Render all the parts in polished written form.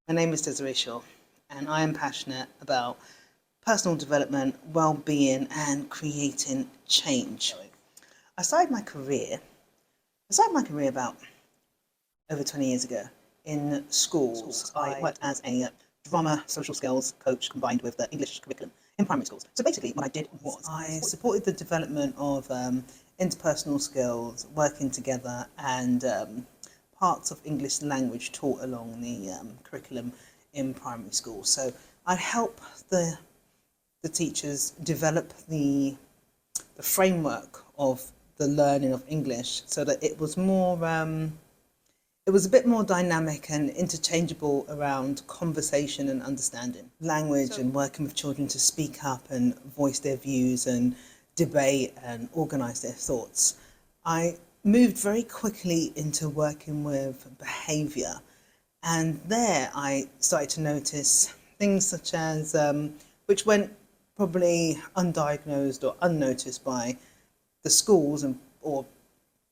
My name is Disree, and I am passionate about personal development, well-being, and creating change. I started my career. I started my career about over 20 years ago in schools. I worked as a drama social skills coach combined with the English curriculum in primary schools. So basically, what I did was I supported the development of interpersonal skills, working together, and parts of English language taught along the curriculum in primary school. So I'd help the teachers develop the framework of the learning of English so that it was more it was a bit more dynamic and interchangeable around conversation and understanding language, and working with children to speak up and voice their views and debate and organise their thoughts. I moved very quickly into working with behaviour, and there I started to notice things such as which went probably undiagnosed or unnoticed by the schools, or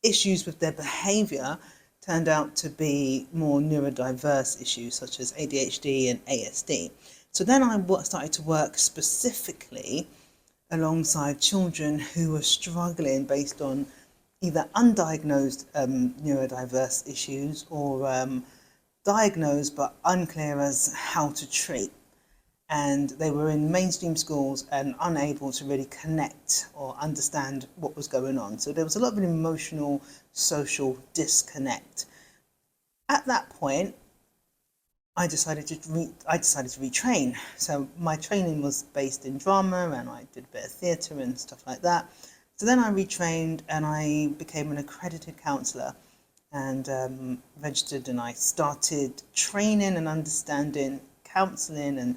issues with their behaviour turned out to be more neurodiverse issues such as ADHD and ASD. So then I started to work specifically alongside children who were struggling based on either undiagnosed neurodiverse issues, or diagnosed but unclear as how to treat. And they were in mainstream schools and unable to really connect or understand what was going on. So there was a lot of an emotional, social disconnect. At that point, I decided to retrain. So my training was based in drama, and I did a bit of theatre and stuff like that. So then I retrained and I became an accredited counsellor, and registered, and I started training and understanding counselling and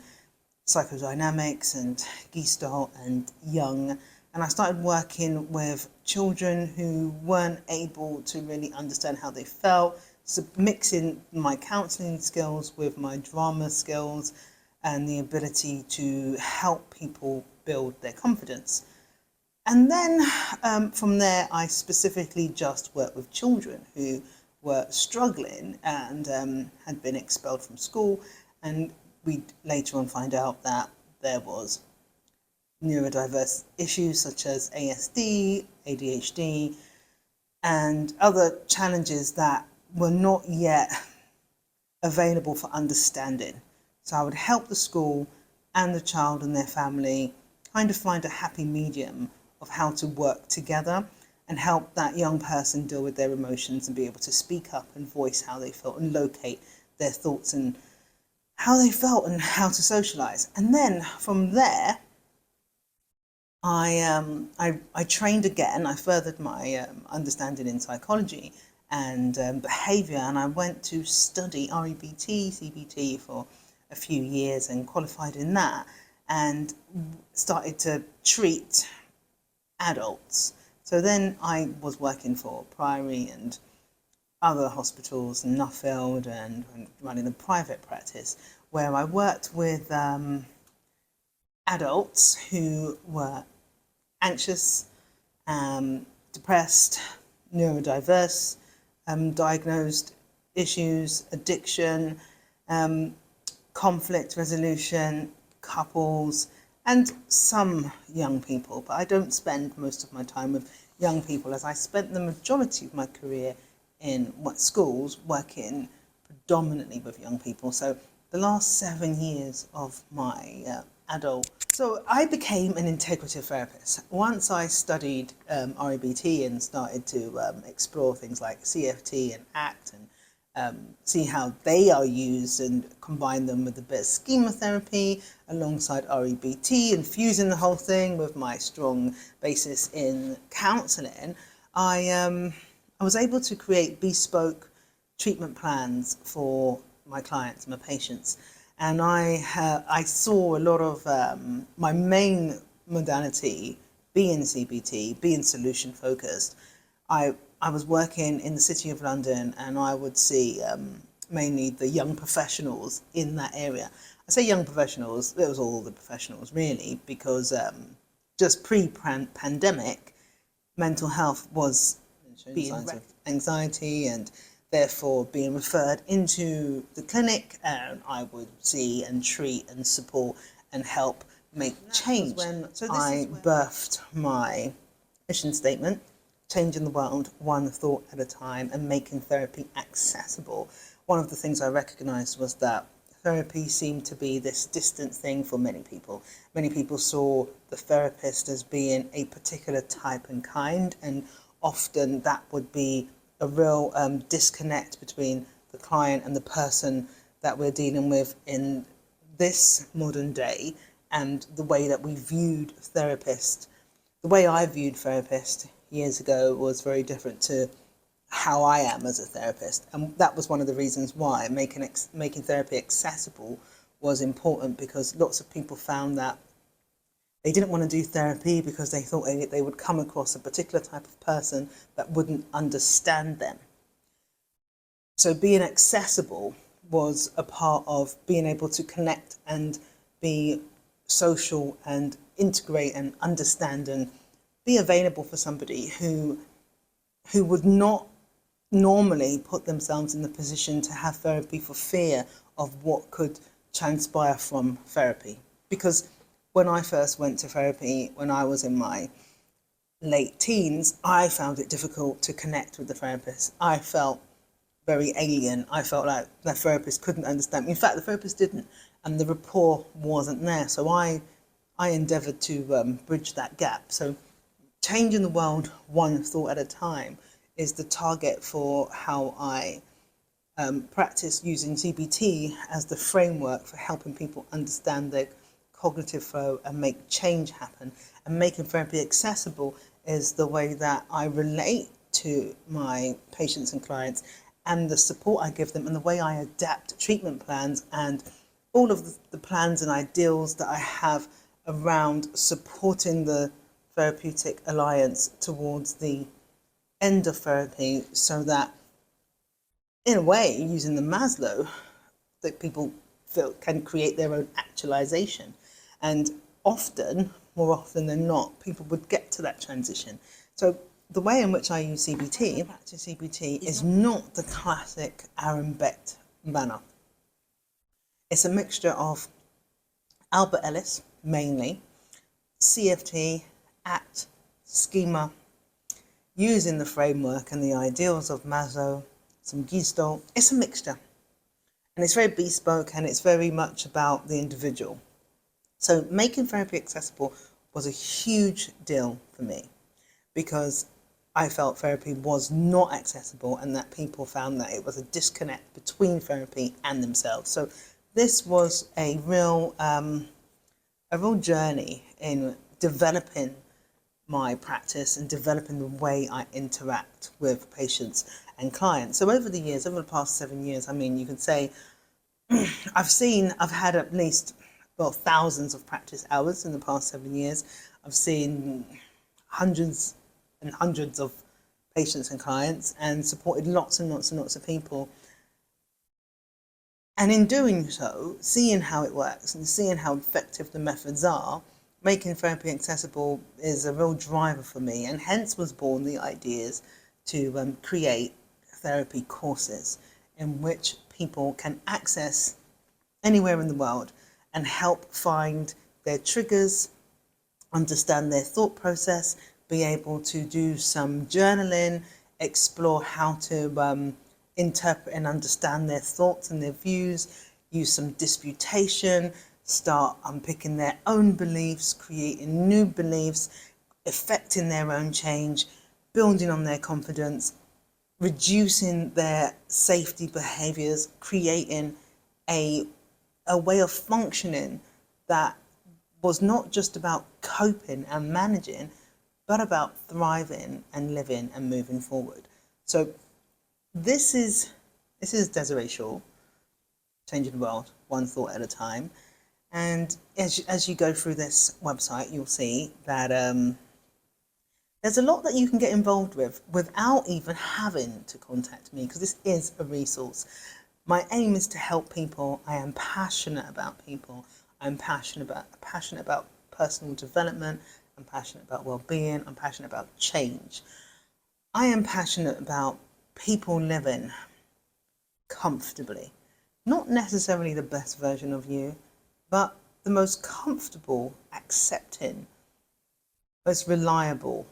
psychodynamics and Gestalt and Jung. And I started working with children who weren't able to really understand how they felt, so mixing my counselling skills with my drama skills and the ability to help people build their confidence. And then from there, I specifically just worked with children who were struggling and had been expelled from school, and we later on find out that there was neurodiverse issues such as ASD, ADHD, and other challenges that were not yet available for understanding. So I would help the school and the child and their family kind of find a happy medium of how to work together and help that young person deal with their emotions and be able to speak up and voice how they felt and locate their thoughts and how they felt and how to socialise. And then from there, I trained again. I furthered my understanding in psychology and behaviour, and I went to study REBT, CBT for a few years and qualified in that, and started to treat adults. So then I was working for Priory and other hospitals in Nuffield, and running a private practice where I worked with adults who were anxious, depressed, neurodiverse, diagnosed issues, addiction, conflict resolution, couples, and some young people. But I don't spend most of my time with young people, as I spent the majority of my career in schools working predominantly with young people. So the last 7 years of my adult. So I became an integrative therapist. Once I studied REBT and started to explore things like CFT and ACT, and see how they are used and combine them with a bit of schema therapy alongside REBT, and fusing the whole thing with my strong basis in counselling, I was able to create bespoke treatment plans for my clients, my patients. And I saw a lot of my main modality being CBT, being solution focused. I was working in the City of London, and I would see mainly the young professionals in that area. I say young professionals, it was all the professionals really, because just pre-pandemic, mental health was being anxiety and therefore being referred into the clinic, and I would see and treat and support and help make change. When I birthed my mission statement, changing the world one thought at a time and making therapy accessible. One of the things I recognised was that therapy seemed to be this distant thing for many people. Many people saw the therapist as being a particular type and kind, and often that would be a real disconnect between the client and the person that we're dealing with in this modern day, and the way that we viewed therapists. The way I viewed therapists years ago was very different to how I am as a therapist, and that was one of the reasons why making therapy accessible was important, because lots of people found that they didn't want to do therapy because they thought they would come across a particular type of person that wouldn't understand them. So being accessible was a part of being able to connect and be social and integrate and understand and be available for somebody who would not normally put themselves in the position to have therapy for fear of what could transpire from therapy. Because when I first went to therapy when I was in my late teens, I found it difficult to connect with the therapist. I felt very alien. I felt like the therapist couldn't understand me. In fact, the therapist didn't, and the rapport wasn't there. So I endeavoured to bridge that gap. So changing the world one thought at a time is the target for how I practice using CBT as the framework for helping people understand their cognitive flow and make change happen. And making therapy accessible is the way that I relate to my patients and clients, and the support I give them, and the way I adapt treatment plans and all of the plans and ideals that I have around supporting the therapeutic alliance towards the end of therapy, so that in a way, using the Maslow, that people feel can create their own actualization. And often, more often than not, people would get to that transition. So the way in which I use CBT, practice CBT, is not the classic Aaron Beck manner. It's a mixture of Albert Ellis, mainly, CFT, ACT, schema, using the framework and the ideals of Maslow, some Gestalt. It's a mixture. And it's very bespoke, and it's very much about the individual. So making therapy accessible was a huge deal for me, because I felt therapy was not accessible, and that people found that it was a disconnect between therapy and themselves. So this was a real journey in developing my practice and developing the way I interact with patients and clients. So over the past 7 years, I mean, you could say I've had at least, well, thousands of practice hours in the past 7 years. I've seen hundreds and hundreds of patients and clients, and supported lots and lots and lots of people. And in doing so, seeing how it works and seeing how effective the methods are, making therapy accessible is a real driver for me, and hence was born the ideas to create therapy courses in which people can access anywhere in the world and help find their triggers, understand their thought process, be able to do some journaling, explore how to interpret and understand their thoughts and their views, use some disputation, start unpicking their own beliefs, creating new beliefs, effecting their own change, building on their confidence, reducing their safety behaviors, creating a way of functioning that was not just about coping and managing, but about thriving and living and moving forward. So this is Disree Shaw, changing the world one thought at a time. And as you go through this website, you'll see that there's a lot that you can get involved with without even having to contact me, because this is a resource. My aim is to help people. I am passionate about people. I'm passionate about personal development. I'm passionate about well-being. I'm passionate about change. I am passionate about people living comfortably. Not necessarily the best version of you, but the most comfortable, accepting, most reliable,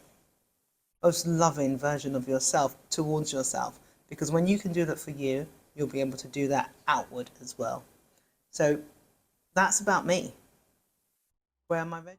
most loving version of yourself towards yourself. Because when you can do that for you, you'll be able to do that outward as well. So that's about me. Where am I ready?